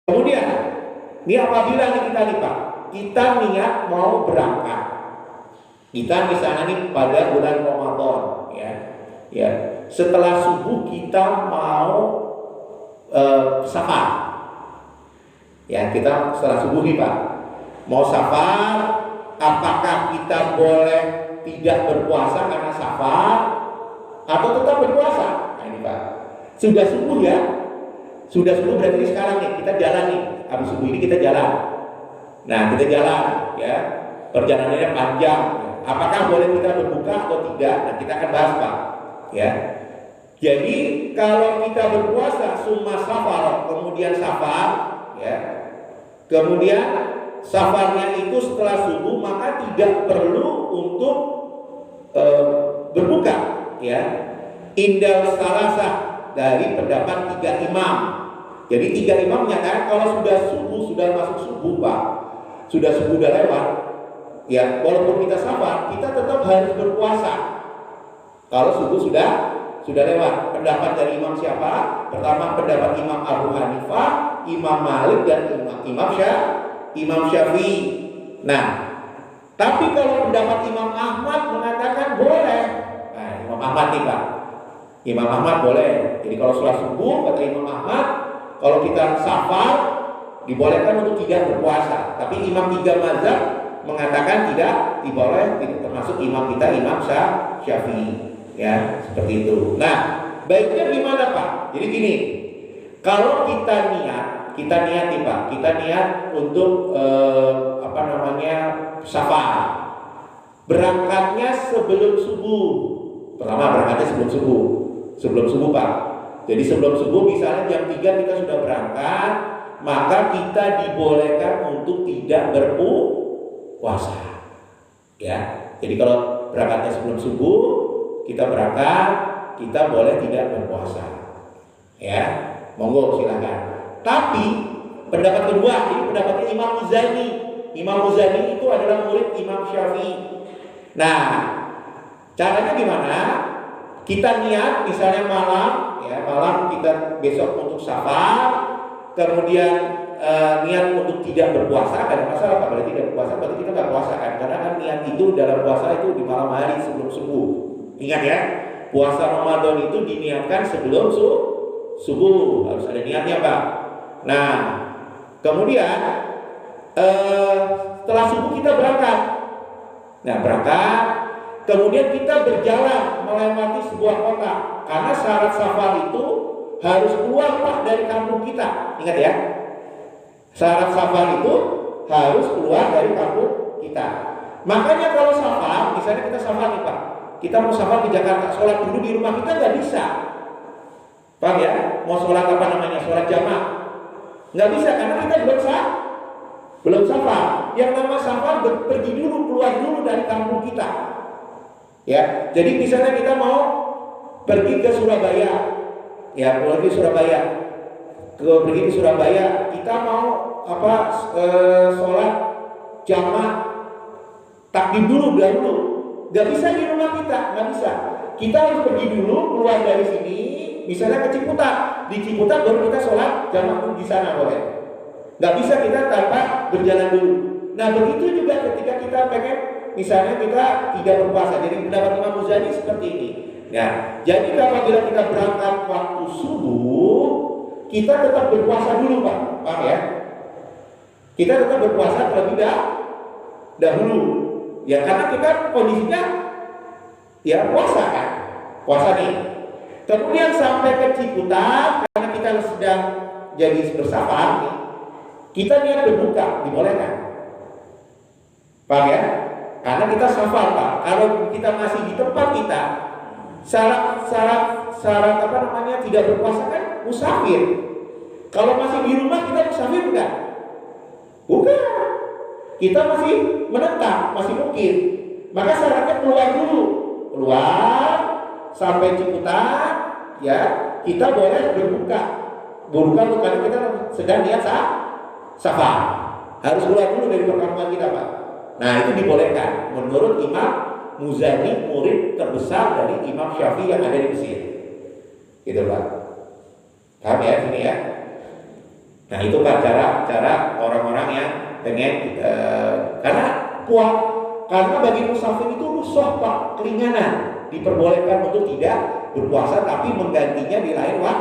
Kemudian, ini apabila kita nih Pak, kita niat mau berangkat. Kita misalnya nih pada bulan Ramadan, ya. Setelah subuh kita mau safar. Ya, kita setelah subuh nih Pak, mau safar. Apakah kita boleh tidak berpuasa karena safar atau tetap berpuasa? Nah ini Pak, sudah subuh ya, sudah subuh berarti sekarang nih kita jalan nih, habis subuh ini kita jalan. Nah kita jalan ya, perjalanannya panjang. Apakah boleh kita berbuka atau tidak? Nah kita akan bahas Pak. Ya, jadi kalau kita berpuasa summa safar, kemudian safar, ya, kemudian safarnya itu setelah subuh, maka tidak perlu untuk berbuka, ya. Indal salasah, dari pendapat 3 imam. Jadi 3 imam menyatakan kalau sudah subuh, sudah masuk subuh Pak, sudah subuh udah lewat, ya walaupun kita safar, kita tetap harus berpuasa. Kalau subuh sudah lewat. Pendapat dari imam siapa? Pertama pendapat Imam Abu Hanifah, Imam Malik, dan Imam Syafi'i. Nah, tapi kalau pendapat Imam Ahmad mengatakan boleh. Nah, Imam Ahmad nih Pak, Imam Ahmad boleh. Jadi kalau setelah subuh kata Imam Ahmad, kalau kita safar dibolehkan untuk tidak berpuasa. Tapi Imam 3 mazhab mengatakan tidak diboleh, tidak termasuk imam kita Imam Syafi'i. Ya, seperti itu. Nah, baiknya gimana Pak? Jadi gini, kalau kita niat nih Pak, kita niat untuk safar. Berangkatnya sebelum subuh. Pertama berangkatnya sebelum subuh Pak. Jadi sebelum subuh misalnya jam 3 kita sudah berangkat, maka kita dibolehkan untuk tidak berpuasa. Ya. Jadi kalau berangkatnya sebelum subuh, kita berangkat, kita boleh tidak berpuasa. Ya, monggo silakan. Tapi pendapat kedua, ini pendapatnya Imam Muzani. Imam Muzani itu adalah murid Imam Syafi'i. Nah, caranya gimana? Kita niat misalnya malam kita besok untuk safar, kemudian niat untuk tidak berpuasa. Ada masalah Pak, berarti tidak berpuasa, berarti kita nggak puasa kan? Karena kan niat itu dalam puasa itu di malam hari sebelum subuh. Ingat ya, puasa Ramadan itu diniatkan sebelum subuh, harus ada niatnya Pak. Nah, kemudian setelah subuh kita berangkat. Nah berangkat, kemudian kita berjalan melewati sebuah kota. Karena syarat safar itu harus keluar Pak dari kampung kita. Ingat ya, syarat safar itu harus keluar dari kampung kita. Makanya kalau safar, misalnya kita safar nih Pak, kita mau safar ke Jakarta, sholat dulu di rumah kita nggak bisa. Paham ya? Mau sholat sholat jamaah, nggak bisa karena kita belum safar. Yang nama safar pergi dulu, keluar dulu dari kampung kita. Ya, jadi misalnya kita mau pergi ke Surabaya, ya pergi ke Surabaya, kita mau sholat jamaah takdim dulu dahulu. Gak bisa di rumah kita, nggak bisa. Kita harus pergi dulu, keluar dari sini, misalnya ke Ciputat. Di Ciputat baru kita sholat jamaah di sana boleh. Gak bisa kita tanpa berjalan dulu. Nah begitu juga ketika kita pengen, misalnya kita tidak berpuasa. Jadi pendapat Imam Muzani seperti ini. Nah, jadi apabila kita berangkat waktu subuh, kita tetap berpuasa dulu Pak, paham ya? Kita tetap berpuasa terlebih dahulu. Ya karena kita kondisinya ya puasa kan, puasa nih. Kemudian sampai ke Ciputat, karena kita sedang jadi bersafar nih, kita niat berbuka, dibolehkan. Paham ya? Karena kita safar Pak. Kalau kita masih di tempat kita, syarat tidak berpuasa kan musafir. Kalau masih di rumah kita musafir bukan? Bukan. Kita masih menetap, masih mungkin. Maka syaratnya keluar dulu. Keluar sampai Ciputat, ya kita boleh berbuka. Berbuka bukan kita sedang niat safar. Harus keluar dulu dari perkampungan kita Pak. Nah itu dibolehkan menurut Imam Muzani, murid terbesar dari Imam Syafi'i yang ada di Mesir. Gitu Pak. Paham ya sini ya? Nah itu Pak cara orang-orang yang pengen karena bagi musafir itu rukhsah Pak, keringanan, diperbolehkan untuk tidak berpuasa tapi menggantinya di lain waktu.